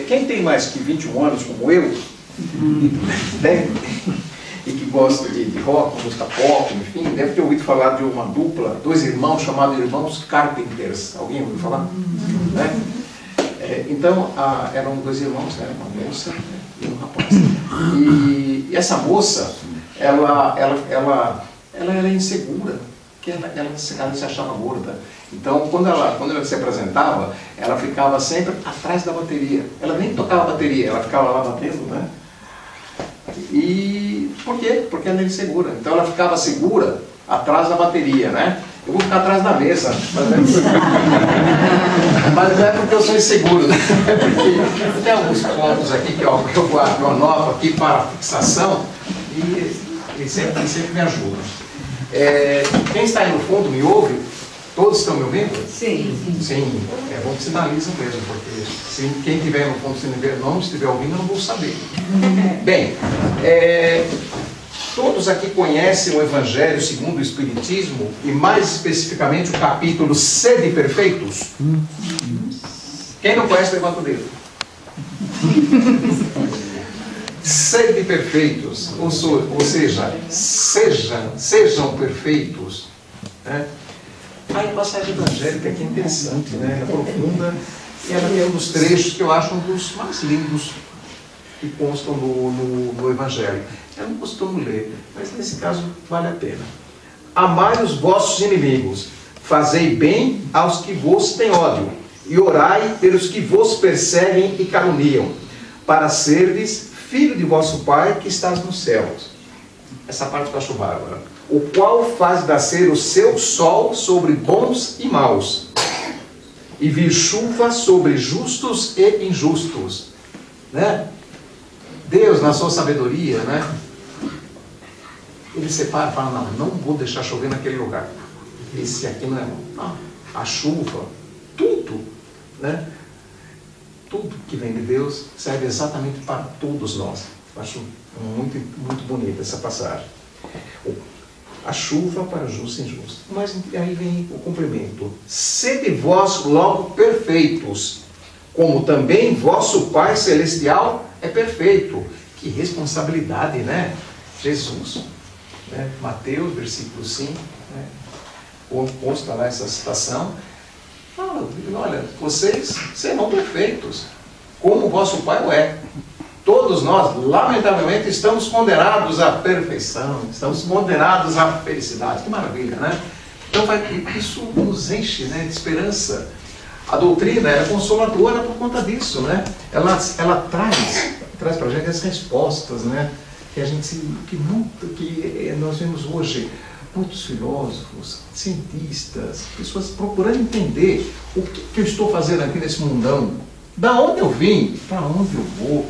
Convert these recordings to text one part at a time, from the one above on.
Quem tem mais que 21 anos, como eu, né, e que gosta de rock, música pop, enfim, deve ter ouvido falar de uma dupla, dois irmãos chamados Irmãos Carpenters. Alguém ouviu falar? Né? Então, eram dois irmãos, né, uma moça e um rapaz. E essa moça, ela era insegura, porque ela se achava gorda. Então, quando ela se apresentava, ela ficava sempre atrás da bateria. Ela nem tocava bateria, ela ficava lá batendo, né? E por quê? Porque ela era insegura. Então ela ficava segura atrás da bateria, né? Eu vou ficar atrás da mesa, mas não é porque eu sou inseguro, né? Porque tem alguns pontos aqui que eu anoto aqui para fixação e sempre me ajudam. Quem está aí no fundo me ouve? Todos estão me ouvindo? Sim. Sim, é bom que sinalizam mesmo, porque se quem estiver no fundo, se não estiver ouvindo, eu não vou saber. Bem, todos aqui conhecem o Evangelho segundo o Espiritismo, e mais especificamente o capítulo Sede Perfeitos? Quem não conhece, levanta o dedo. Sede perfeitos, ou seja, sejam perfeitos, né? A passagem evangélica aqui é interessante, né? Ela é profunda e ela tem um dos trechos que eu acho um dos mais lindos que constam no Evangelho. Eu não costumo ler, mas nesse caso vale a pena. Amai os vossos inimigos, fazei bem aos que vos têm ódio, e orai pelos que vos perseguem e caluniam, para serdes filho de vosso Pai que estás nos céus. Essa parte eu acho bárbara. O qual faz nascer o seu sol sobre bons e maus, e vir chuva sobre justos e injustos. Né? Deus, na sua sabedoria, né? Ele separa e fala, não vou deixar chover naquele lugar. Esse aqui não é bom. Não. A chuva, tudo, né? Tudo que vem de Deus serve exatamente para todos nós. Eu acho muito, muito bonita essa passagem. A chuva para justo e injusto. Mas aí vem o cumprimento. Sede vós logo perfeitos, como também vosso Pai Celestial é perfeito. Que responsabilidade, né? Jesus, né? Mateus, versículo 5, né? Consta lá essa citação. Fala, olha, vocês serão perfeitos, como vosso Pai o é. Todos nós, lamentavelmente, estamos condenados à perfeição, estamos condenados à felicidade. Que maravilha, né? Então, isso nos enche, né, de esperança. A doutrina é consoladora por conta disso, né? Ela traz para a gente as respostas, né? Que nós vemos hoje muitos filósofos, cientistas, pessoas procurando entender o que eu estou fazendo aqui nesse mundão. Da onde eu vim, para onde eu vou.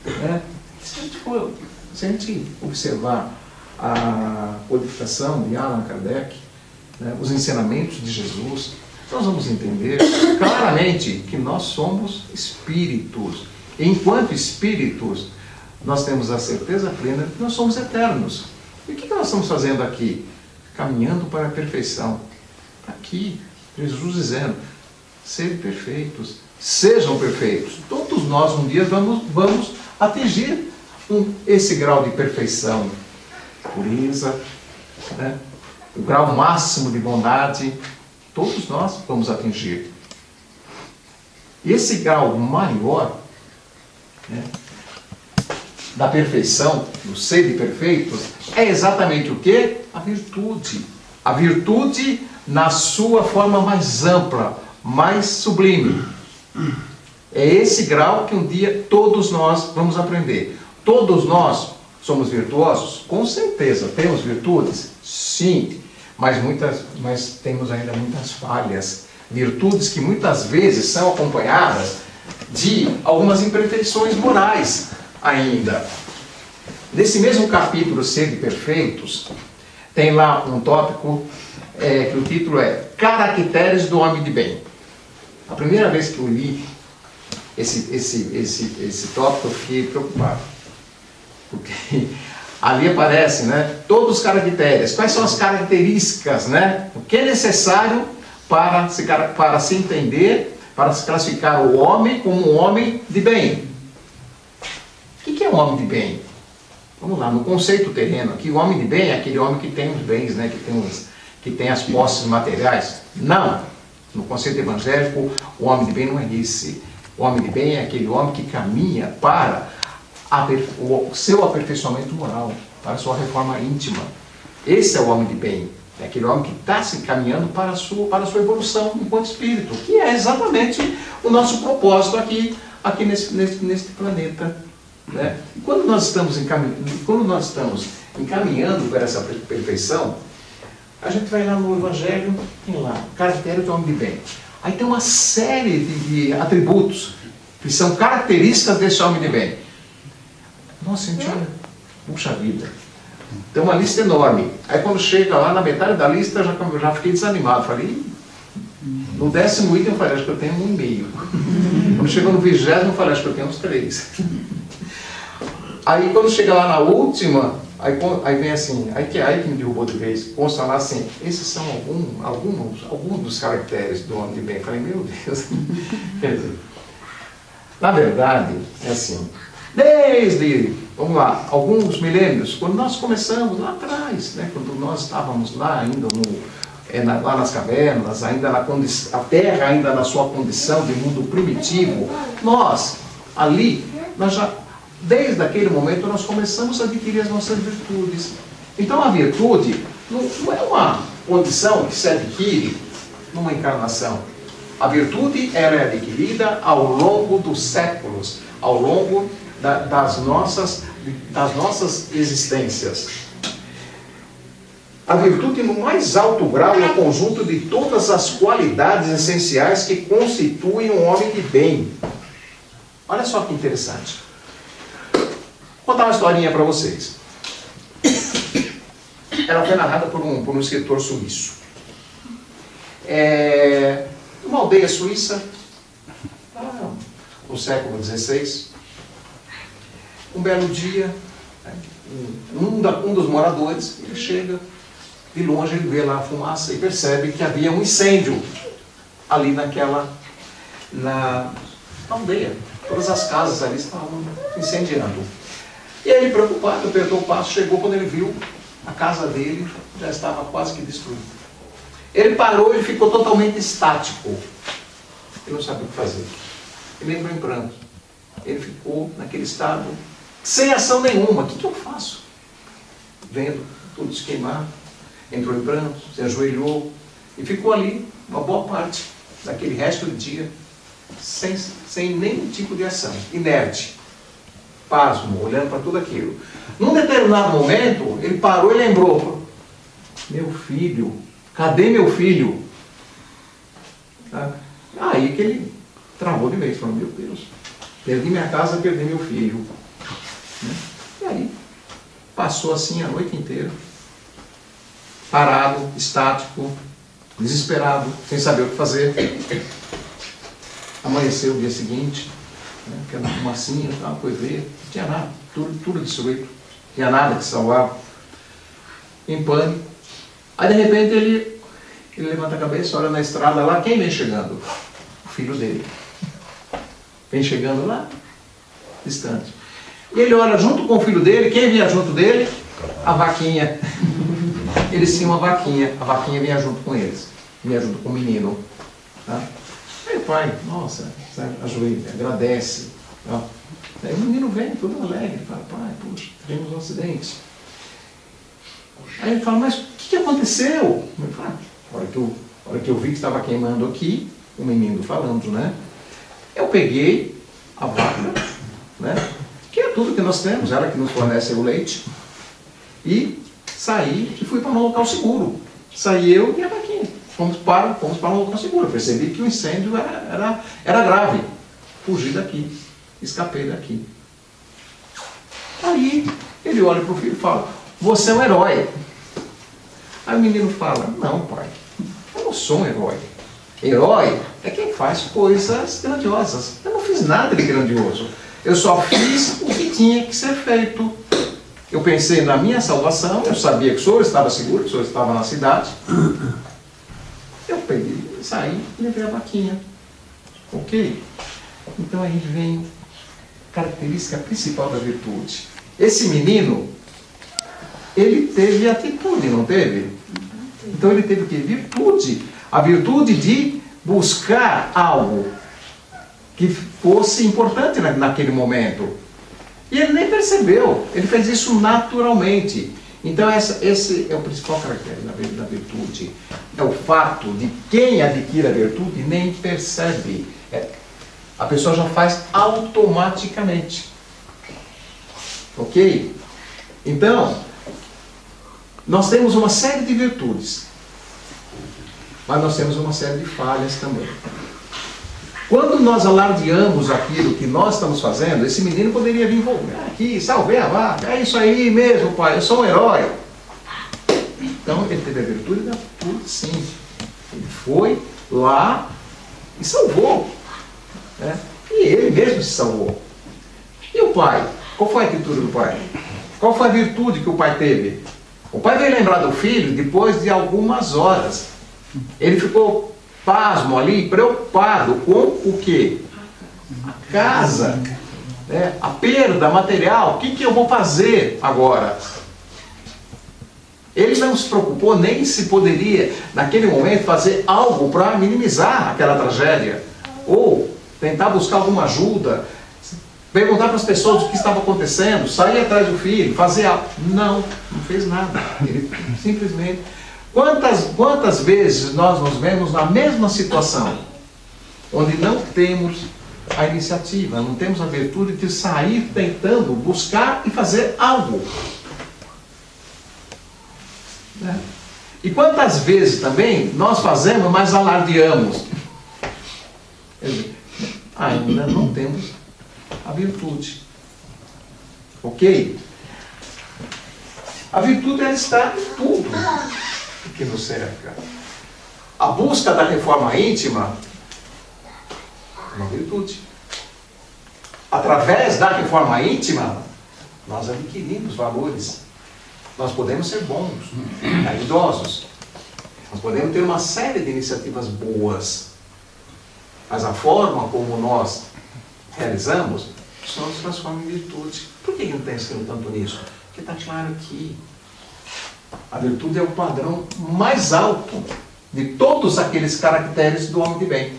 Né? Se a gente observar a codificação de Allan Kardec, né, os ensinamentos de Jesus, nós vamos entender claramente que nós somos espíritos. E enquanto espíritos, nós temos a certeza plena de que nós somos eternos. E o que nós estamos fazendo aqui? Caminhando para a perfeição. Aqui, Jesus dizendo, sejam perfeitos. Sejam perfeitos. Todos nós um dia vamos atingir esse grau de perfeição, pureza, né? O grau máximo de bondade. Todos nós vamos atingir. E esse grau maior, né, da perfeição, do ser de perfeitos, é exatamente o quê? A virtude. A virtude na sua forma mais ampla, mais sublime. É esse grau que um dia todos nós vamos aprender. Todos nós somos virtuosos? Com certeza. Temos virtudes? Sim. Mas temos ainda muitas falhas. Virtudes que muitas vezes são acompanhadas de algumas imperfeições morais ainda. Nesse mesmo capítulo, Sede Perfeitos, tem lá um tópico que o título é Caracteres do Homem de Bem. A primeira vez que eu li esse tópico, eu fiquei preocupado. Porque ali aparece, né, todos os caracteres. Quais são as características, né? O que é necessário para se entender para se classificar o homem como um homem de bem. O que é um homem de bem? Vamos lá, no conceito terreno aqui, o homem de bem é aquele homem que tem os bens, né, que tem as posses materiais. Não! No conceito evangélico, o homem de bem não é esse. O homem de bem é aquele homem que caminha para o seu aperfeiçoamento moral, para a sua reforma íntima. Esse é o homem de bem. É aquele homem que está se caminhando para a sua evolução enquanto espírito, que é exatamente o nosso propósito aqui neste planeta. Né? E quando nós estamos encaminhando para essa perfeição, a gente vai lá no Evangelho, tem lá, caracteres do homem de bem. Aí tem uma série de atributos que são características desse homem de bem. Nossa, gente, olha, puxa vida, tem uma lista enorme. Aí quando chega lá na metade da lista, já fiquei desanimado. Falei, no 10º item eu falei, acho que eu tenho 1,5. Quando chegou no 20º, eu falei, acho que eu tenho uns 3. Aí quando chega lá na última, aí vem assim, aí que me derrubou de vez, consta lá assim, esses são alguns dos caracteres do homem de bem. Eu falei, meu Deus. Quer dizer, na verdade, é assim, desde, vamos lá, alguns milênios, quando nós começamos lá atrás, né, quando nós estávamos lá ainda lá nas cavernas, ainda a Terra ainda na sua condição de mundo primitivo, nós já, desde aquele momento, nós começamos a adquirir as nossas virtudes. Então a virtude não é uma condição que se adquire numa encarnação. A virtude ela é adquirida ao longo dos séculos, ao longo das nossas existências. A virtude, no mais alto grau, é o conjunto de todas as qualidades essenciais que constituem um homem de bem. Olha só que interessante. Vou contar uma historinha para vocês. Ela foi narrada por um escritor suíço. Uma aldeia suíça, no século XVI, um belo dia, um dos moradores, ele chega, de longe ele vê lá a fumaça e percebe que havia um incêndio ali na aldeia. Todas as casas ali estavam incendiando. E aí, preocupado, apertou o passo, chegou quando ele viu a casa dele já estava quase que destruída. Ele parou e ficou totalmente estático. Ele não sabia o que fazer. Ele entrou em pranto. Ele ficou naquele estado, sem ação nenhuma. O que eu faço? Vendo tudo se queimar, entrou em pranto, se ajoelhou e ficou ali uma boa parte daquele resto do dia, sem nenhum tipo de ação, inerte, pasmo, olhando para tudo aquilo. Num determinado momento, ele parou e lembrou: meu filho, cadê meu filho? Aí que ele travou de vez, falou: meu Deus, perdi minha casa, perdi meu filho. E aí, passou assim a noite inteira, parado, estático, desesperado, sem saber o que fazer. Amanheceu o dia seguinte, aquela fumacinha, tal, foi ver, não tinha nada, tudo destruído, não tinha nada que salvar. Em pânico. Aí de repente ele levanta a cabeça, olha na estrada lá, quem vem chegando? O filho dele. Vem chegando lá, distante. E ele olha junto com o filho dele, quem vinha junto dele? A vaquinha. Eles tinham uma vaquinha, a vaquinha vinha junto com eles, vinha junto com o menino. Tá? Aí o pai, nossa, ajoelha, agradece. Ó. Aí o menino vem todo alegre, fala: pai, puxa, tivemos um acidente. Aí ele fala: mas o que aconteceu? Ele fala: a hora que eu vi que estava queimando aqui, o menino falando, né? Eu peguei a vaca, né? Que é tudo que nós temos, ela que nos fornece o leite, e saí e fui para um local seguro. Saí eu e a vaquinha. Fomos para um local seguro. Eu percebi que o incêndio era grave. Fugi daqui. Escapei daqui. Aí ele olha para o filho e fala: você é um herói. Aí o menino fala: não, pai, eu não sou um herói. Herói é quem faz coisas grandiosas. Eu não fiz nada de grandioso. Eu só fiz o que tinha que ser feito. Eu pensei na minha salvação, eu sabia que o senhor estava seguro, que o senhor estava na cidade. Eu peguei, saí e levei a vaquinha. Ok? Então aí vem a característica principal da virtude. Esse menino, ele teve atitude, não teve? Então ele teve o quê? Virtude. A virtude de buscar algo que fosse importante naquele momento. E ele nem percebeu. Ele fez isso naturalmente. Então esse é o principal caractere da virtude. É o fato de quem adquire a virtude nem percebe. A pessoa já faz automaticamente. Ok? Então, nós temos uma série de virtudes. Mas nós temos uma série de falhas também. Quando nós alardeamos aquilo que nós estamos fazendo, esse menino poderia vir aqui, salvei a vaca, é isso aí mesmo, pai, eu sou um herói. Então ele teve a virtude da virtude, sim. Ele foi lá e salvou. Né? E ele mesmo se salvou. E o pai? Qual foi a atitude do pai? Qual foi a virtude que o pai teve? O pai veio lembrar do filho depois de algumas horas. Ele ficou pasmo ali, preocupado com o quê? A casa, né? A perda material. O que eu vou fazer agora? Ele não se preocupou nem se poderia, naquele momento, fazer algo para minimizar aquela tragédia. Ou tentar buscar alguma ajuda, perguntar para as pessoas o que estava acontecendo, sair atrás do filho, fazer algo. Não fez nada. Ele simplesmente... Quantas vezes nós nos vemos na mesma situação, onde não temos a iniciativa, não temos a virtude de sair tentando buscar e fazer algo. Né? E quantas vezes também nós fazemos, mas alardeamos. Ainda não temos a virtude. Ok? A virtude ela está em tudo que nos cerca. A busca da reforma íntima é uma virtude. Através da reforma íntima, nós adquirimos valores. Nós podemos ser bons, caridosos. Nós podemos ter uma série de iniciativas boas. Mas a forma como nós realizamos, isso não se transforma em virtude. Por que não está escrito tanto nisso? Porque está claro aqui. A virtude é o padrão mais alto de todos aqueles caracteres do homem de bem.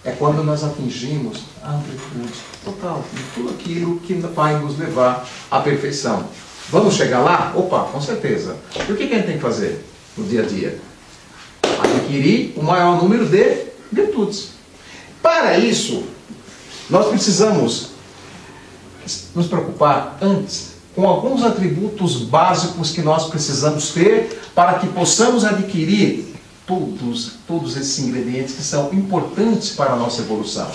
É quando nós atingimos a amplitude total de tudo aquilo que vai nos levar à perfeição. Vamos chegar lá? Opa, com certeza. E o que a gente tem que fazer no dia a dia? Adquirir o maior número de virtudes. Para isso, nós precisamos nos preocupar antes com alguns atributos básicos que nós precisamos ter para que possamos adquirir todos esses ingredientes que são importantes para a nossa evolução.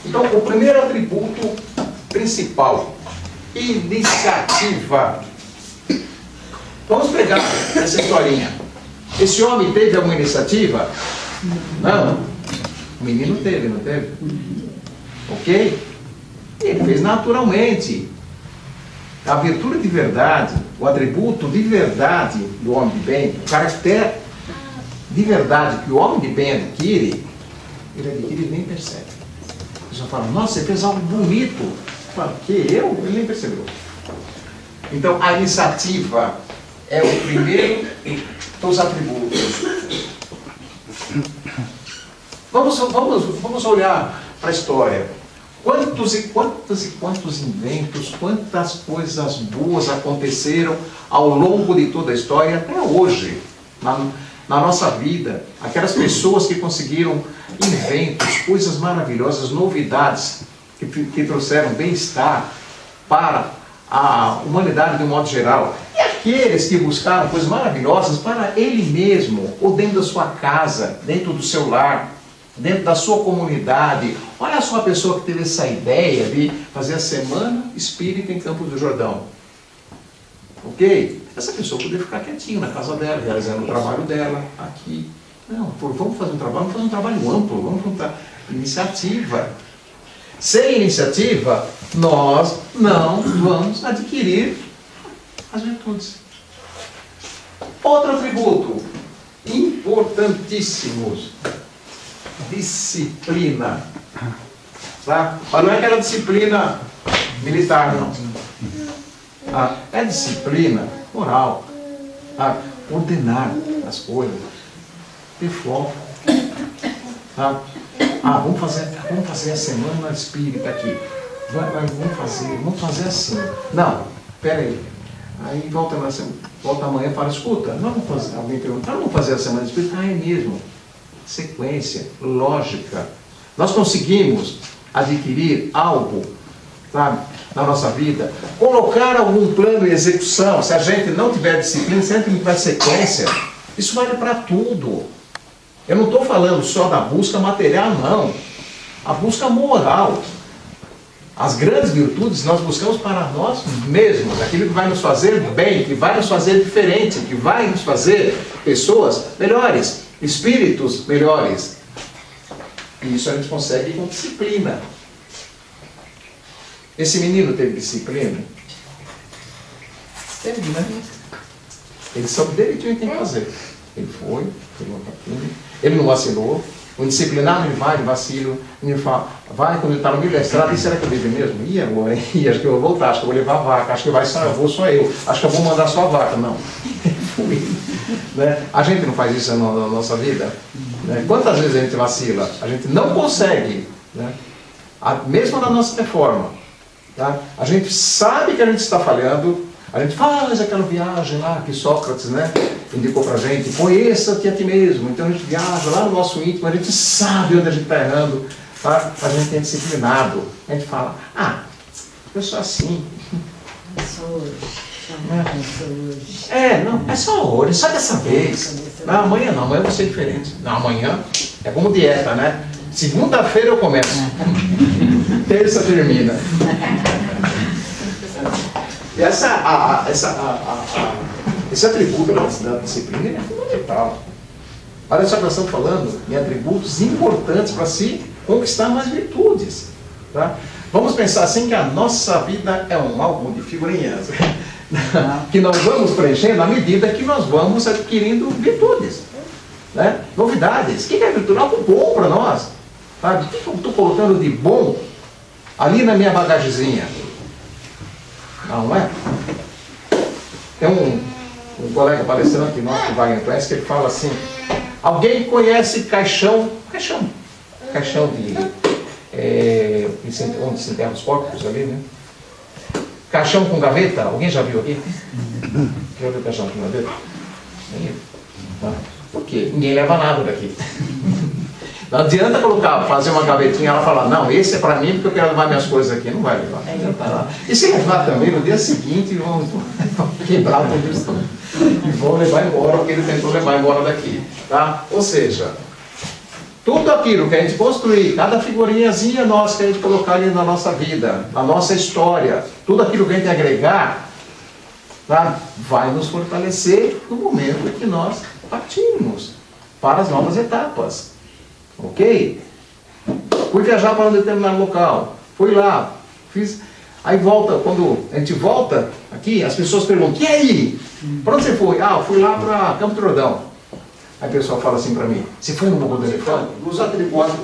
Então, o primeiro atributo principal, iniciativa. Vamos pegar essa historinha. Esse homem teve alguma iniciativa? Não. O menino teve, não teve? Ok? Ele fez naturalmente. A virtude de verdade, o atributo de verdade do homem de bem, o caractere de verdade que o homem de bem adquire, ele adquire e nem percebe. A pessoa fala, nossa, você fez algo bonito. Fala, que eu? Ele nem percebeu. Então, a iniciativa é o primeiro dos atributos. Vamos olhar para a história. Quantos inventos, quantas coisas boas aconteceram ao longo de toda a história, até hoje, na nossa vida. Aquelas pessoas que conseguiram inventos, coisas maravilhosas, novidades, que trouxeram bem-estar para a humanidade de um modo geral. E aqueles que buscaram coisas maravilhosas para ele mesmo, ou dentro da sua casa, dentro do seu lar, dentro da sua comunidade. Olha só a pessoa que teve essa ideia de fazer a Semana Espírita em Campos do Jordão. Ok? Essa pessoa poderia ficar quietinha na casa dela, realizando o trabalho dela aqui. Não, vamos fazer um trabalho amplo, vamos juntar iniciativa. Sem iniciativa, nós não vamos adquirir as virtudes. Outro atributo, importantíssimos. Disciplina. Tá? Mas não é aquela disciplina militar, não. É disciplina moral. Ordenar as coisas. Ter foco. Vamos fazer a semana espírita aqui. Vamos fazer assim. Não, espera aí. Aí volta amanhã e fala, escuta, nós vamos fazer, alguém pergunta, nós vamos fazer a semana espírita? É mesmo. Sequência, lógica. Nós conseguimos adquirir algo, sabe, na nossa vida, colocar algum plano em execução. Se a gente não tiver disciplina, se a gente não tiver sequência, isso vale para tudo. Eu não estou falando só da busca material, não. A busca moral. As grandes virtudes nós buscamos para nós mesmos, aquilo que vai nos fazer bem, que vai nos fazer diferente, que vai nos fazer pessoas melhores, espíritos melhores. E isso a gente consegue com disciplina. Esse menino teve disciplina? Teve, né? Ele soube direitinho o que tem que fazer. Ele foi, pegou a capinha, ele não vacilou. O disciplinado, ele vai, ele vacila, ele fala, vai, quando ele está no meio da estrada, e será que eu devo mesmo? Ih, agora, acho que eu vou voltar, acho que eu vou levar a vaca, acho que vai só eu, acho que eu vou mandar só a vaca. Não. Né? A gente não faz isso na nossa vida. Né? Quantas vezes a gente vacila? A gente não consegue, né? Mesmo na nossa reforma. Tá? A gente sabe que a gente está falhando, a gente faz aquela viagem lá que Sócrates, né, indicou para a gente, conheça-te a ti mesmo. Então a gente viaja lá no nosso íntimo, a gente sabe onde a gente está errando, tá? A gente é disciplinado. A gente fala, eu sou assim. É só hoje. Não, é só hoje, só dessa vez. Não, amanhã não, amanhã eu vou ser diferente. Não, amanhã é como dieta, né? Segunda-feira eu começo. Terça termina. E esse atributo da disciplina é fundamental. Olha só que nós estamos falando em atributos importantes para se conquistar mais virtudes. Tá? Vamos pensar assim que a nossa vida é um álbum de figurinhas que nós vamos preenchendo à medida que nós vamos adquirindo virtudes. Né? Novidades. O que é virtude? Algo bom para nós. Sabe? O que eu estou colocando de bom ali na minha bagagezinha? Não é? Tem um colega palestrante nosso, que vai em classe, que ele fala assim, alguém conhece caixão de onde se enterra os corpos ali, né? Caixão com gaveta, alguém já viu aqui? Já viu caixão com gaveta? Por quê? Ninguém leva nada daqui. Não adianta fazer uma gavetinha e ela falar, não, esse é para mim porque eu quero levar minhas coisas aqui. Não vai levar. E se levar também, no dia seguinte vão quebrar tudo isso e vão levar embora o que ele tentou levar embora daqui. Tá? Ou seja, tudo aquilo que a gente construir, cada figurinhazinha nossa que a gente colocar ali na nossa vida, na nossa história, tudo aquilo que a gente agregar, tá? Vai nos fortalecer no momento em que nós partimos para as novas etapas. Ok? Fui viajar para um determinado local. Fui lá. Fiz. Aí volta, quando a gente volta aqui, as pessoas perguntam, e aí? Para onde você foi? Fui lá para Campo do Jordão. Aí a pessoa fala assim para mim, você foi no Morro do Elefante? Os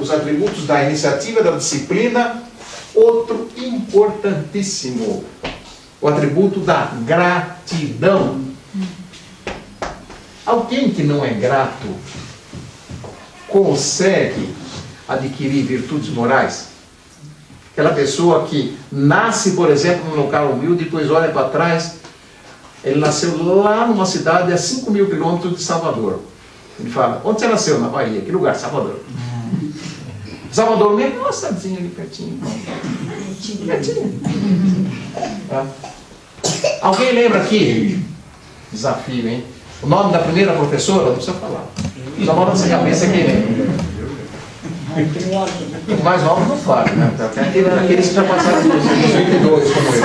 atributos da iniciativa, da disciplina, outro importantíssimo. O atributo da gratidão. Alguém que não é grato consegue adquirir virtudes morais? Aquela pessoa que nasce, por exemplo, num local humilde e depois olha para trás, ele nasceu lá numa cidade a 5.000 quilômetros de Salvador. Ele fala, onde você nasceu? Na Bahia. Que lugar? Salvador. Salvador mesmo, uma cidadezinha ali pertinho. Pertinho. Tá? Alguém lembra aqui? Desafio, hein? O nome da primeira professora? Não precisa falar. Só mora nessa cabeça quem lembra. Os mais novos não falam, né? Aqueles que já passaram dos 22, como eu.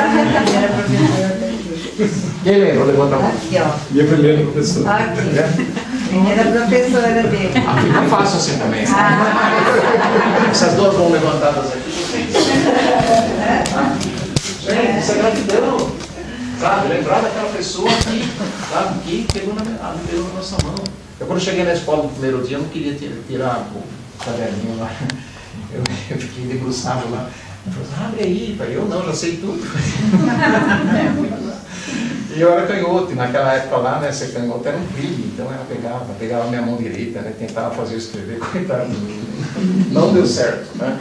Quem lembra? Levanta a mão. Aqui, ó. Minha primeira professora. Aqui. Era professora dele. Fica fácil assim também. Essas duas mãos levantadas aqui. Gente, isso é gratidão. Sabe? Lembrar daquela pessoa que pegou na nossa mão. Eu quando cheguei na escola no primeiro dia, eu não queria tirar o caderninho lá. Eu fiquei debruçado lá. Eu falei, abre aí, pai. Eu não, já sei tudo. E eu era canhoto, e naquela época lá, né, ser canhoto era um crime, então ela pegava a minha mão direita, né, tentava fazer eu escrever, coitado de mim. Não deu certo, né?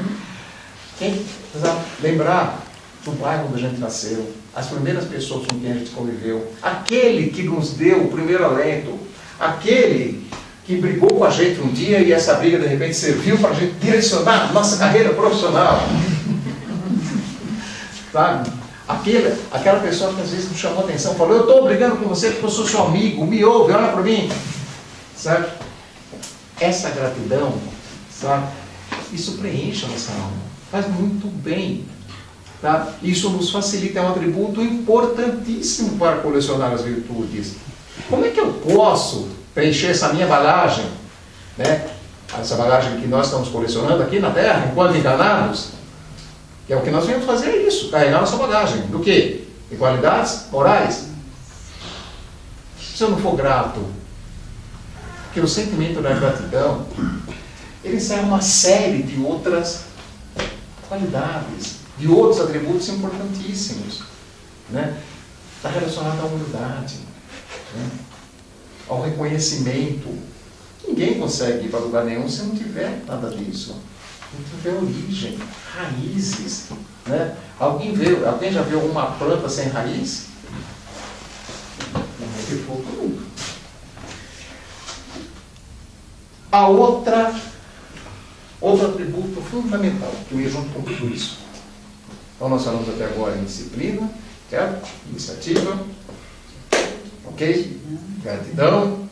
Quem precisa lembrar do bairro onde a gente nasceu, as primeiras pessoas com quem a gente conviveu, aquele que nos deu o primeiro alento, aquele que brigou com a gente um dia e essa briga de repente serviu para a gente direcionar a nossa carreira profissional. Sabe? Aquela pessoa que às vezes nos chamou a atenção, falou, eu estou brigando com você porque eu sou seu amigo, me ouve, olha para mim. Sabe? Essa gratidão, sabe? Isso preenche a nossa alma, faz muito bem. Tá? Isso nos facilita, é um atributo importantíssimo para colecionar as virtudes. Como é que eu posso preencher essa minha bagagem, né? Essa bagagem que nós estamos colecionando aqui na Terra, enquanto encarnados? Que é o que nós viemos fazer, é isso, carregar nossa bagagem. Do quê? De qualidades morais. Se eu não for grato, porque o sentimento da gratidão, ele encerra uma série de outras qualidades, de outros atributos importantíssimos, né? Está relacionado à humildade, né? Ao reconhecimento. Ninguém consegue ir para lugar nenhum se não tiver nada disso. Não tiver origem, raízes, né? Alguém já viu alguma planta sem raiz? Não é de fogo nunca. Outro atributo fundamental que eu ia junto com tudo isso. Então nós falamos até agora em disciplina, certo? Iniciativa, ok? Gratidão.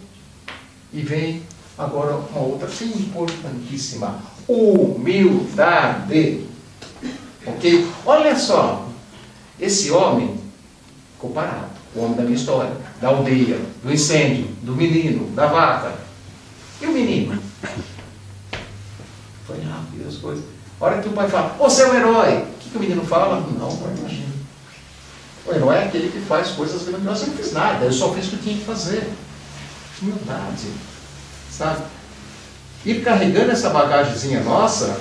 E vem agora uma outra importantíssima. Humildade. Ok? Olha só. Esse homem ficou parado. O homem da minha história. Da aldeia, do incêndio, do menino, da vaca. E o menino? Foi rápido as coisas. A hora que o pai fala, você é um herói. O que o menino fala? Não, pai, imagina. O herói é aquele que faz coisas grandiosas. Eu não fiz nada, eu só fiz o que tinha que fazer. Humildade. Sabe? Ir carregando essa bagagemzinha nossa,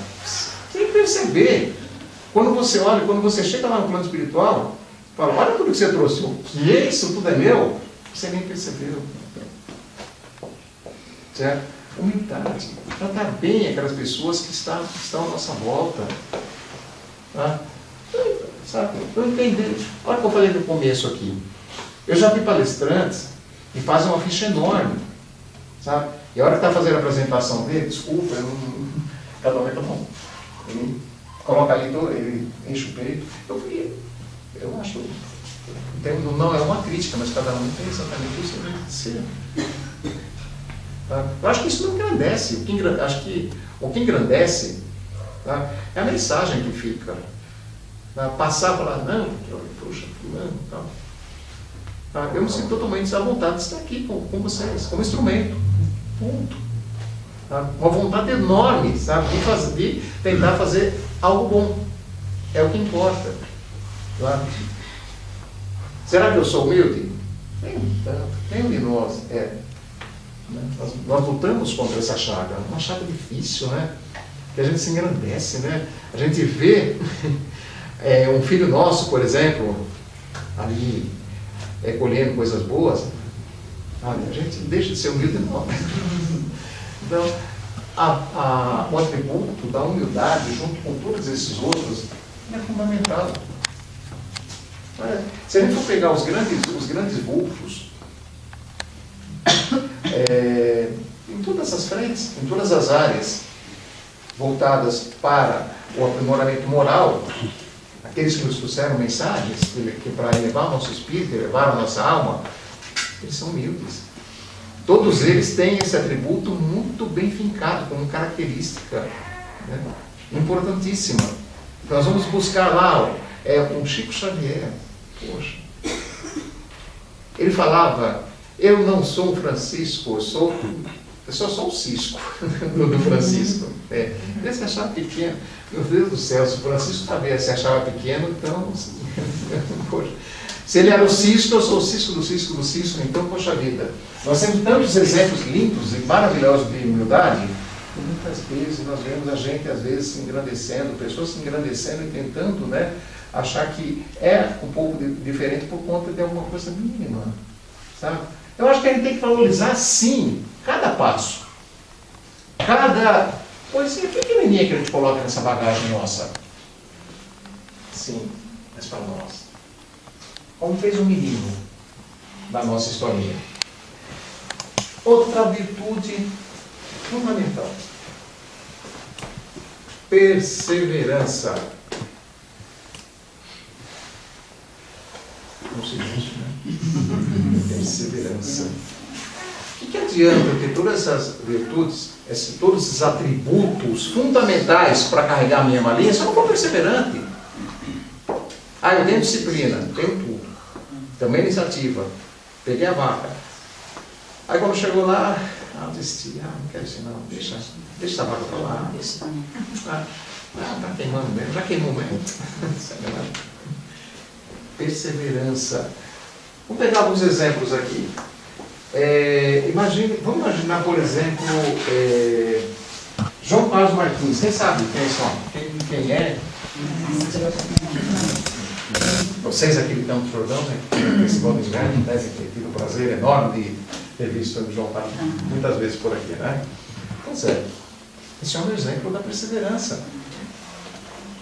sem perceber. Quando você olha, quando você chega lá no plano espiritual, fala, olha tudo que você trouxe. O que é isso? Tudo é meu? Você nem percebeu. Certo? Humildade. Tratar bem aquelas pessoas que estão à nossa volta. Tá? Sabe? Eu entendi. Olha o que eu falei no começo aqui. Eu já vi palestrantes que fazem uma ficha enorme. Sabe? E a hora que está fazendo a apresentação dele, desculpa, cada um é tão bom. Ele coloca ali, ele enche o peito. Eu acho, não é uma crítica, mas cada um tem exatamente isso que deve ser. Tá? Eu acho que isso não engrandece. Acho que o que engrandece, tá, é a mensagem que fica. Tá? Passar e falar, não, poxa, fulano e tal. Tá? Eu me sinto totalmente à vontade de estar aqui com vocês, como instrumento. Ponto. Tá? Uma vontade enorme, sabe, de tentar fazer algo bom. É o que importa. Tá? Será que eu sou humilde? Nem tanto. Nenhum de nós é. Nós lutamos contra essa chaga. Uma chaga difícil, né? Que a gente se engrandece, né? A gente vê um filho nosso, por exemplo, ali colhendo coisas boas. A gente deixa de ser humilde, não. Então, o atributo da humildade, junto com todos esses outros, é fundamental. Se a gente for pegar os grandes vultos, em todas as frentes, em todas as áreas voltadas para o aprimoramento moral, aqueles que nos trouxeram mensagens que para elevar o nosso espírito, elevar a nossa alma, eles são humildes. Todos eles têm esse atributo muito bem fincado, como característica, né, importantíssima. Então, nós vamos buscar lá um Chico Xavier. Poxa. Ele falava, eu não sou um Francisco, eu só sou um Cisco do Francisco. Ele se achava pequeno. Meu Deus do céu, se o Francisco também se achava pequeno, então, poxa. Se ele era o Cisco, eu sou o Cisco do Cisco do Cisco, então, poxa vida. Nós temos tantos exemplos lindos e maravilhosos de humildade, e muitas vezes nós vemos a gente, às vezes, se engrandecendo, pessoas se engrandecendo e tentando, né, achar que é um pouco diferente por conta de alguma coisa mínima, sabe? Eu acho que a gente tem que valorizar, sim, cada passo, cada coisinha pequenininha que a gente coloca nessa bagagem nossa. Sim, mas para nós. Como fez o menino da nossa historinha. Outra virtude fundamental. Perseverança. Não sei isso, né? Perseverança. O que adianta ter todas essas virtudes, todos esses atributos fundamentais para carregar a minha malinha, se eu não for perseverante? Ah, eu tenho disciplina, tenho tudo. Também iniciativa. Peguei a vaca. Aí quando chegou lá, desisti. Não quero isso não. Deixa essa vaca para lá. Tá queimando mesmo. Já queimou mesmo. Perseverança. Vou pegar alguns exemplos aqui. Vamos imaginar, por exemplo, João Carlos Martins. Quem sabe quem são? Quem é? Vocês aqui que estão no Jordão, né, que tem o Festival do Inverno, devem ter tido o prazer enorme de ter visto o João Carlos muitas vezes por aqui, né? Pois é, esse é um exemplo da perseverança.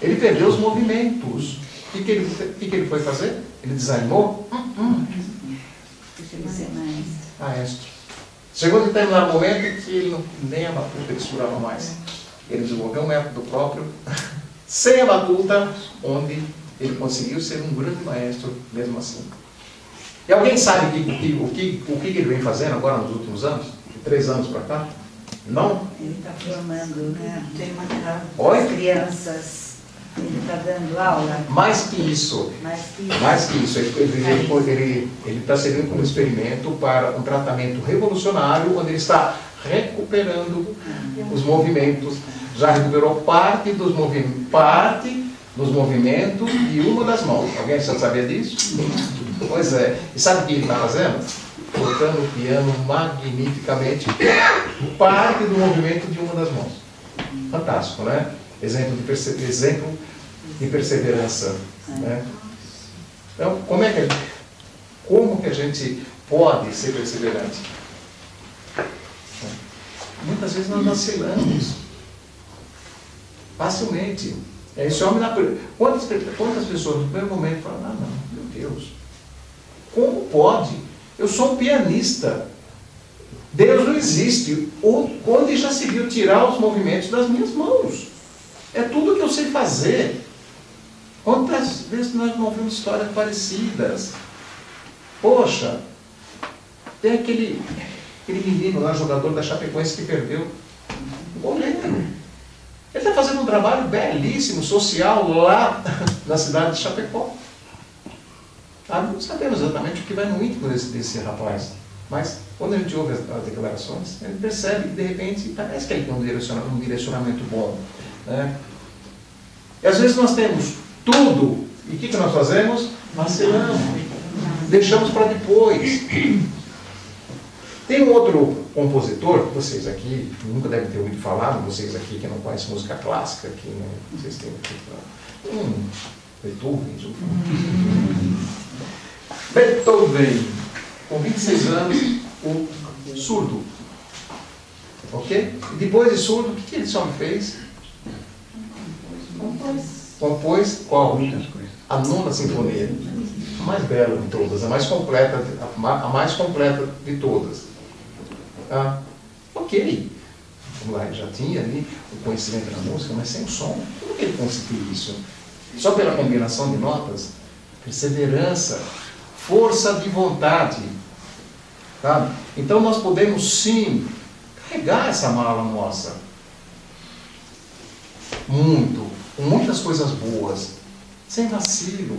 Ele perdeu os movimentos. O que ele foi fazer? Ele desanimou? Maestro. Chegou a determinado momento em que ele nem a batuta ele segurava mais. Ele desenvolveu um método próprio, sem a batuta, onde ele conseguiu ser um grande maestro, mesmo assim. E alguém sabe o que ele vem fazendo agora nos últimos anos? De 3 anos para cá? Não? Ele está formando, né? Oi? Crianças. Ele está dando aula. Mais que isso. Ele está servindo como experimento para um tratamento revolucionário, onde ele está recuperando os movimentos. Já recuperou parte dos movimentos de uma das mãos. Alguém já sabia disso? Pois é. E sabe o que ele está fazendo? Tocando o piano magnificamente, parte do movimento de uma das mãos. Fantástico, né? Exemplo de perseverança. Né? Então, como que a gente pode ser perseverante? Muitas vezes nós vacilamos. Facilmente. Esse homem, quantas pessoas no primeiro momento falam, não, meu Deus, como pode? Eu sou um pianista. Deus não existe. Onde já se viu tirar os movimentos das minhas mãos? É tudo que eu sei fazer. Quantas vezes nós não ouvimos histórias parecidas? Poxa, tem aquele menino lá, jogador da Chapecoense, que perdeu o goleiro. Ele está fazendo um trabalho belíssimo, social, lá na cidade de Chapecó. Não sabemos exatamente o que vai no íntimo desse rapaz. Mas, quando a gente ouve as declarações, a gente percebe que, de repente, parece que ele tem um direcionamento bom. Né? E, às vezes, nós temos tudo. E o que nós fazemos? Vacilamos. Deixamos para depois. Tem um outro compositor, que vocês aqui nunca devem ter ouvido falar, vocês aqui que não conhecem música clássica, que né, vocês têm Beethoven. Beethoven, com 26 anos, o surdo. Ok? E depois de surdo, o que esse homem fez? Compôs qual? A 9ª Sinfonia. A mais bela de todas, a mais completa de todas. Ok. Vamos lá, ele já tinha ali o conhecimento da música, mas sem o som. Como que ele conseguiu isso? Só pela combinação de notas? Perseverança, força de vontade. Tá? Então nós podemos sim carregar essa mala nossa. Com muitas coisas boas, sem vacilo,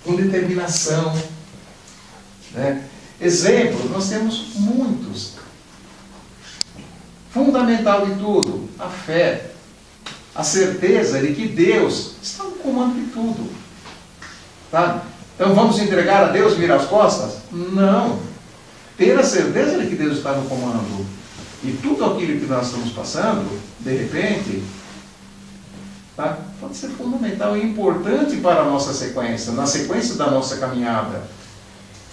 com determinação. Né? Exemplos, nós temos muitos. Fundamental de tudo, a fé. A certeza de que Deus está no comando de tudo. Tá? Então vamos entregar a Deus e virar as costas? Não. Ter a certeza de que Deus está no comando. E tudo aquilo que nós estamos passando, de repente, tá? Pode ser fundamental e importante para a nossa sequência, na sequência da nossa caminhada.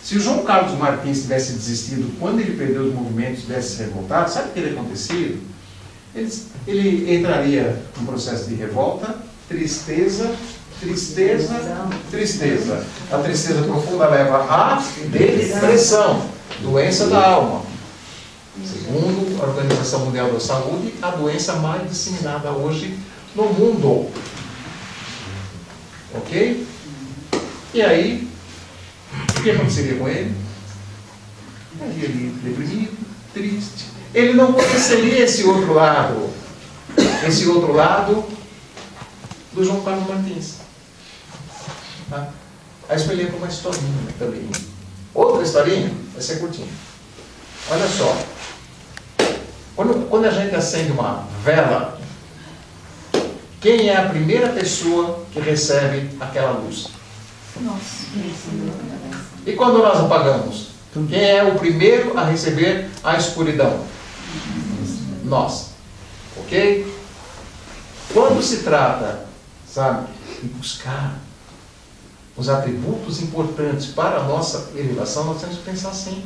Se o João Carlos Martins tivesse desistido quando ele perdeu os movimentos, tivesse se revoltado, sabe o que teria acontecido? Ele entraria num processo de revolta, tristeza. A tristeza profunda leva à depressão, doença da alma. Segundo a Organização Mundial da Saúde, a doença mais disseminada hoje no mundo. Ok? E aí, o que aconteceria com ele? Ele deprimido, triste. Ele não conheceria esse outro lado do João Carlos Martins. Tá? Aí escolhi para uma historinha também. Outra historinha, vai ser curtinha. Olha só. Quando a gente acende uma vela, quem é a primeira pessoa que recebe aquela luz? Nossa. E quando nós apagamos? Quem é o primeiro a receber a escuridão? Nós. Ok? Quando se trata, sabe, de buscar os atributos importantes para a nossa elevação, nós temos que pensar assim.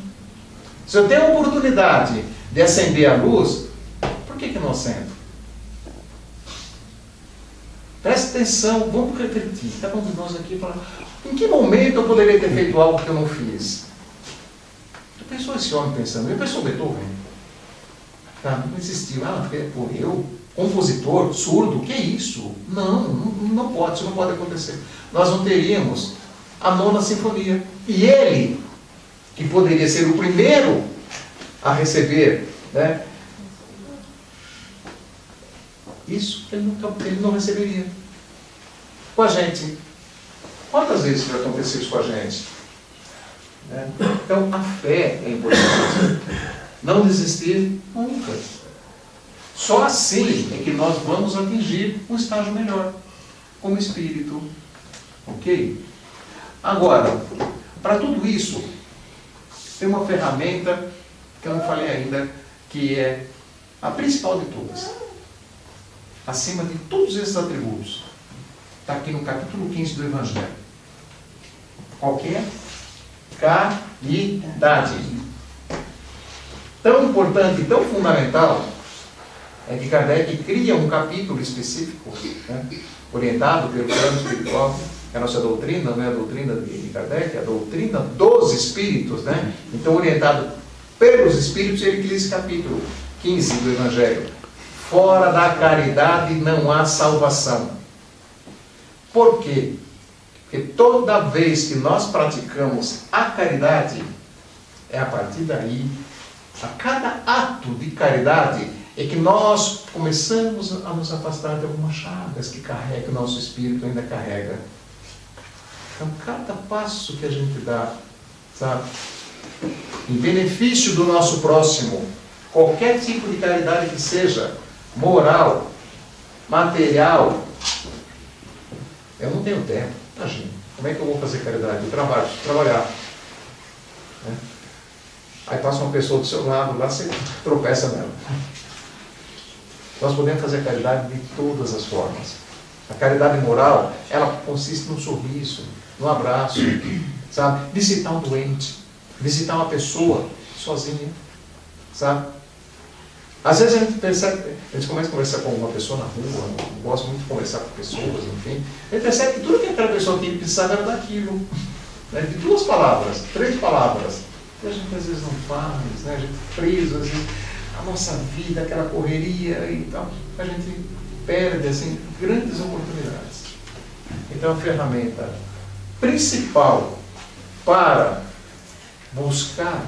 Se eu tenho a oportunidade de acender a luz, por que não acendo? Preste atenção, vamos refletir. Cada um de nós aqui fala, em que momento eu poderia ter feito algo que eu não fiz? Já pensou esse homem pensando? Já pensou Beethoven? Tá, não existiu. Eu, compositor, surdo, que isso? Não pode, isso não pode acontecer. Nós não teríamos a 9ª Sinfonia. E ele, que poderia ser o primeiro a receber, né, isso ele não receberia. Com a gente. Quantas vezes já aconteceu isso com a gente? Né? Então, a fé é importante. Não desistir nunca. Só assim é que nós vamos atingir um estágio melhor, como espírito. Ok? Agora, para tudo isso, tem uma ferramenta que eu não falei ainda, que é a principal de todas. Acima de todos esses atributos. Está aqui no capítulo 15 do Evangelho. Qualquer caridade. Tão importante, tão fundamental, é que Kardec cria um capítulo específico, né, orientado pelo plano espiritual. A nossa doutrina não é a doutrina de Kardec, é a doutrina dos espíritos, né? Então, orientado pelos espíritos, ele cria esse capítulo 15 do Evangelho. Fora da caridade não há salvação. Por quê? Porque toda vez que nós praticamos a caridade, é a partir daí, a cada ato de caridade, é que nós começamos a nos afastar de algumas chagas que o nosso espírito ainda carrega. Então, cada passo que a gente dá, sabe, em benefício do nosso próximo, qualquer tipo de caridade que seja, moral, material, eu não tenho tempo. Imagina, como é que eu vou fazer caridade? Eu trabalho, preciso trabalhar. Né? Aí passa uma pessoa do seu lado, lá você tropeça nela. Nós podemos fazer caridade de todas as formas. A caridade moral, ela consiste no sorriso, no abraço, sabe? Visitar um doente, visitar uma pessoa sozinha, sabe? Às vezes a gente percebe, a gente começa a conversar com uma pessoa na rua, eu gosto muito de conversar com pessoas, enfim, a gente percebe que tudo que aquela pessoa tinha que precisar era daquilo, né? De 2 palavras, 3 palavras, que a gente às vezes não faz, né? A gente preso, às vezes, a nossa vida, aquela correria e tal, a gente perde, assim, grandes oportunidades. Então, a ferramenta principal para buscar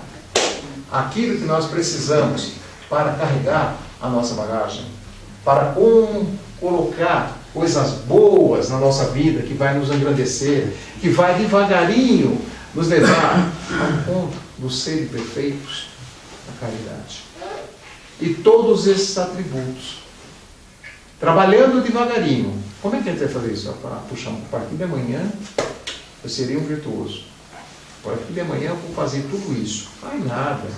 aquilo que nós precisamos para carregar a nossa bagagem, para colocar coisas boas na nossa vida, que vai nos engrandecer, que vai devagarinho nos levar ao ponto dos seres perfeitos, da caridade. E todos esses atributos, trabalhando devagarinho. Como é que a gente vai fazer isso? Puxar a partir de amanhã, eu seria um virtuoso. Agora que de manhã eu vou fazer tudo isso. Não faz nada.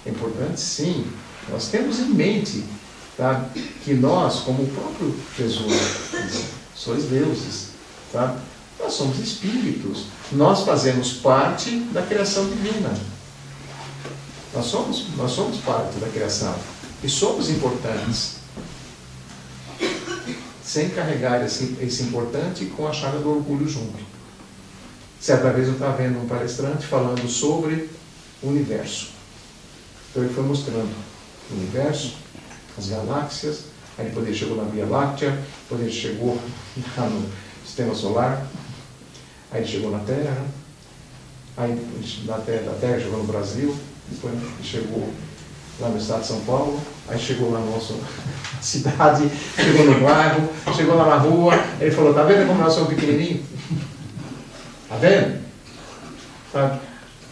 É importante, sim. Nós temos em mente, tá, que nós, como o próprio Jesus, sois deuses. Tá? Nós somos espíritos. Nós fazemos parte da criação divina. Nós somos parte da criação. E somos importantes. Sem carregar esse importante com a chaga do orgulho junto. Certa vez eu estava vendo um palestrante falando sobre o universo. Então ele foi mostrando o universo, as galáxias, aí depois ele chegou na Via Láctea, depois ele chegou lá no Sistema Solar, aí ele chegou na Terra, aí da Terra chegou no Brasil, depois ele chegou lá no estado de São Paulo, aí chegou lá na nossa cidade, chegou no bairro, chegou lá na rua, ele falou, tá vendo como nós somos pequenininhos? Tá vendo? Tá?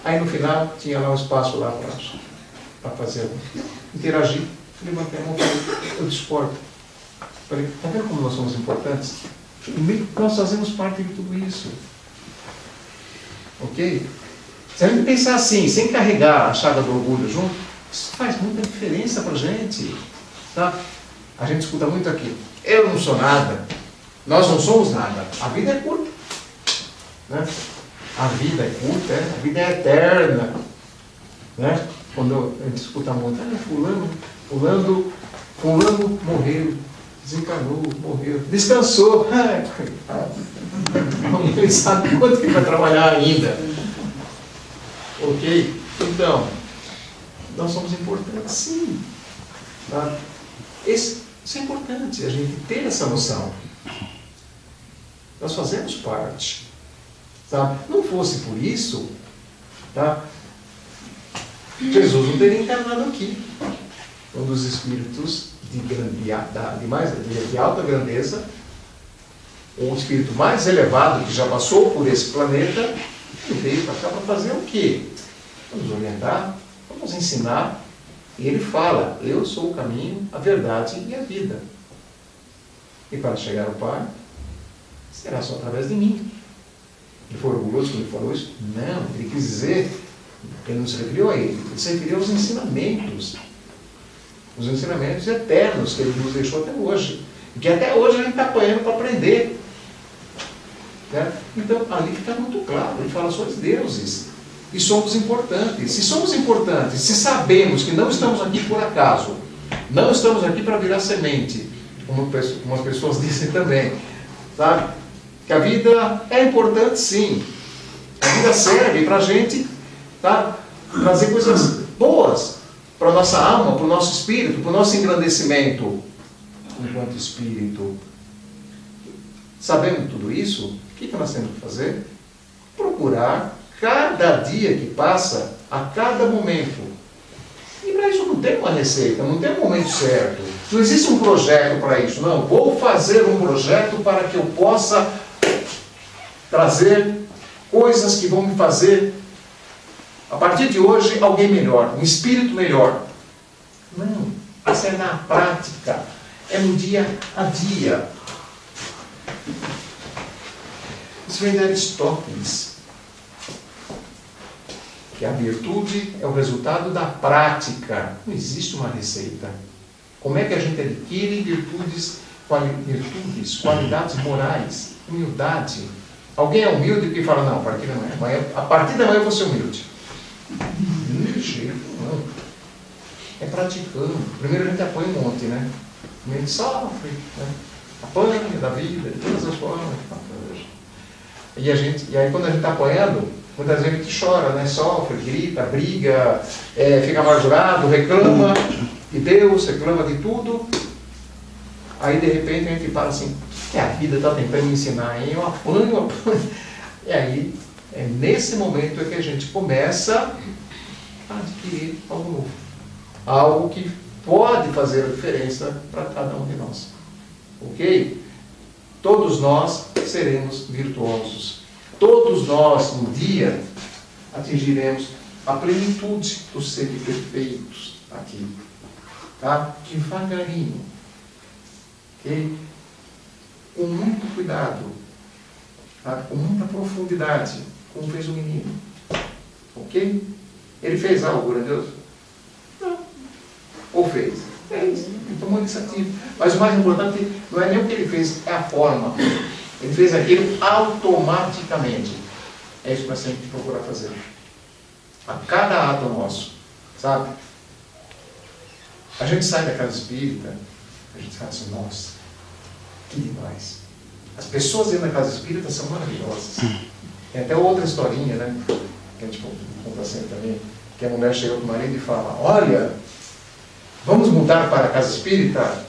Aí no final tinha lá um espaço lá para fazer, interagir. Levantei a mão e falei, eu discordo. Falei, tá vendo como nós somos importantes? Nós fazemos parte de tudo isso. Ok? Se a gente pensar assim, sem carregar a chaga do orgulho junto, isso faz muita diferença para a gente. Tá? A gente escuta muito aqui, eu não sou nada, nós não somos nada. A vida é curta. Né? A vida é curta, a vida é eterna. Né? Quando a gente escuta muito, fulano morreu, desencarnou, morreu, descansou. Ele sabe quanto que vai trabalhar ainda. Ok? Então, nós somos importantes, sim. Tá? Isso é importante, a gente ter essa noção. Nós fazemos parte. Tá? Não fosse por isso, tá? Jesus não teria encarnado aqui. Um dos espíritos de alta grandeza, o espírito mais elevado que já passou por esse planeta, ele veio para cá para fazer o quê? Para nos orientar, para nos ensinar. E ele fala, eu sou o caminho, a verdade e a vida. E para chegar ao Pai, será só através de mim. Ele foi orgulhoso quando ele falou isso? Não, ele quis dizer, ele não se referiu a ele se referiu aos ensinamentos. Os ensinamentos eternos que ele nos deixou até hoje. E que até hoje a gente está apanhando para aprender. Né? Então, ali fica muito claro, ele fala, sois deuses. E somos importantes. Se somos importantes, se sabemos que não estamos aqui por acaso, não estamos aqui para virar semente, como as pessoas dizem também, sabe? Que a vida é importante, sim. A vida serve para a gente, tá? Trazer coisas boas para a nossa alma, para o nosso espírito, para o nosso engrandecimento enquanto espírito. Sabendo tudo isso, o que nós temos que fazer? Procurar, cada dia que passa, a cada momento. E para isso não tem uma receita, não tem um momento certo. Não existe um projeto para isso. Não, vou fazer um projeto para que eu possa trazer coisas que vão me fazer, a partir de hoje, alguém melhor, um espírito melhor. Não, isso é na prática, é no dia a dia. Isso vem de Aristóteles, que a virtude é o resultado da prática. Não existe uma receita. Como é que a gente adquire virtudes, qualidades morais, humildade? Alguém é humilde porque fala, não, a partir da manhã eu vou ser humilde. De jeito não. É praticando. Primeiro a gente apanha um monte, né? A gente sofre, né? Apanha da vida, de todas as formas. E aí quando a gente está apanhando, muitas vezes a gente chora, né? Sofre, grita, briga, fica amargurado, reclama de Deus, reclama de tudo. Aí de repente a gente fala assim, a vida está tentando me ensinar, hein? Eu apanho. E aí, é nesse momento que a gente começa a adquirir algo novo. Algo que pode fazer a diferença para cada um de nós. Ok? Todos nós seremos virtuosos. Todos nós, um dia, atingiremos a plenitude dos seres perfeitos aqui. Tá? Devagarinho. Ok? Com muito cuidado. tá? Com muita profundidade, como fez o menino. Ok? Ele fez algo grandioso? Não. Ou fez? Fez. Ele tomou iniciativa. Mas o mais importante não é nem o que ele fez, é a forma. Ele fez aquilo automaticamente. É isso que nós temos que procurar fazer. A cada ato nosso, sabe? A gente sai da casa espírita, a gente fala assim, nossa, que demais. As pessoas dentro da casa espírita são maravilhosas. Tem até outra historinha, né? Que a gente conta sempre também, que a mulher chega para o marido e fala, olha, vamos mudar para a casa espírita?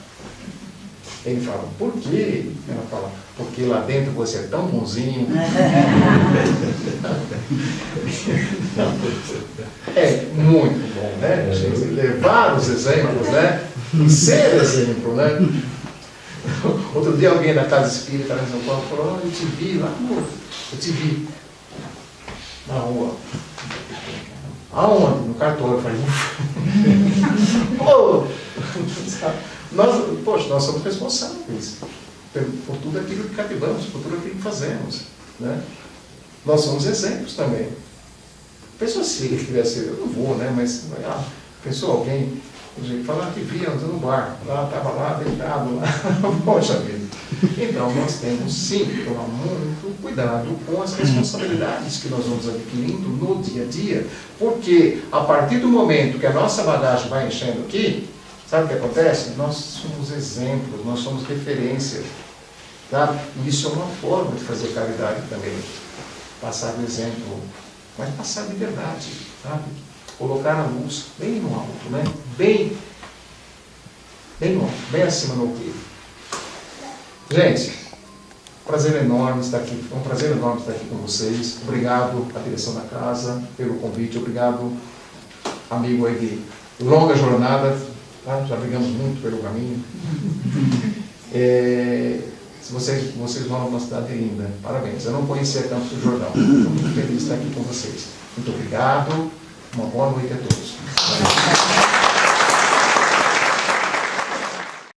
Ele fala, por quê? Ela fala, porque lá dentro você é tão bonzinho. É muito bom, né? Levar os exemplos, né? E ser exemplo, né? Outro dia alguém na casa espírita lá em São Paulo falou, eu te vi lá, eu te vi na rua. Aonde? No cartório. Eu falei, nós somos responsáveis por tudo aquilo que cativamos, por tudo aquilo que fazemos, né? Nós somos exemplos também. Pessoa, se ele tivesse, eu não vou, né? Mas pensou alguém, falar que via andando no bar, lá, estava lá, deitado lá, poxa vida. Então nós temos sim que tomar muito cuidado com as responsabilidades que nós vamos adquirindo no dia a dia, porque a partir do momento que a nossa bagagem vai enchendo aqui, sabe o que acontece? Nós somos exemplos, nós somos referências. Tá? E isso é uma forma de fazer caridade também. Passar do exemplo, mas passar de verdade. Sabe? Colocar a luz bem no alto, né? Bem no alto, bem acima do alto. Gente, prazer enorme estar aqui. É um prazer enorme estar aqui com vocês. Obrigado à direção da casa pelo convite. Obrigado, amigo aí de longa jornada. Tá? Já brigamos muito pelo caminho. Vocês moram numa cidade linda. Parabéns. Eu não conhecia Campos do Jordão. Estou muito feliz de estar aqui com vocês. Muito obrigado. Uma boa noite a todos.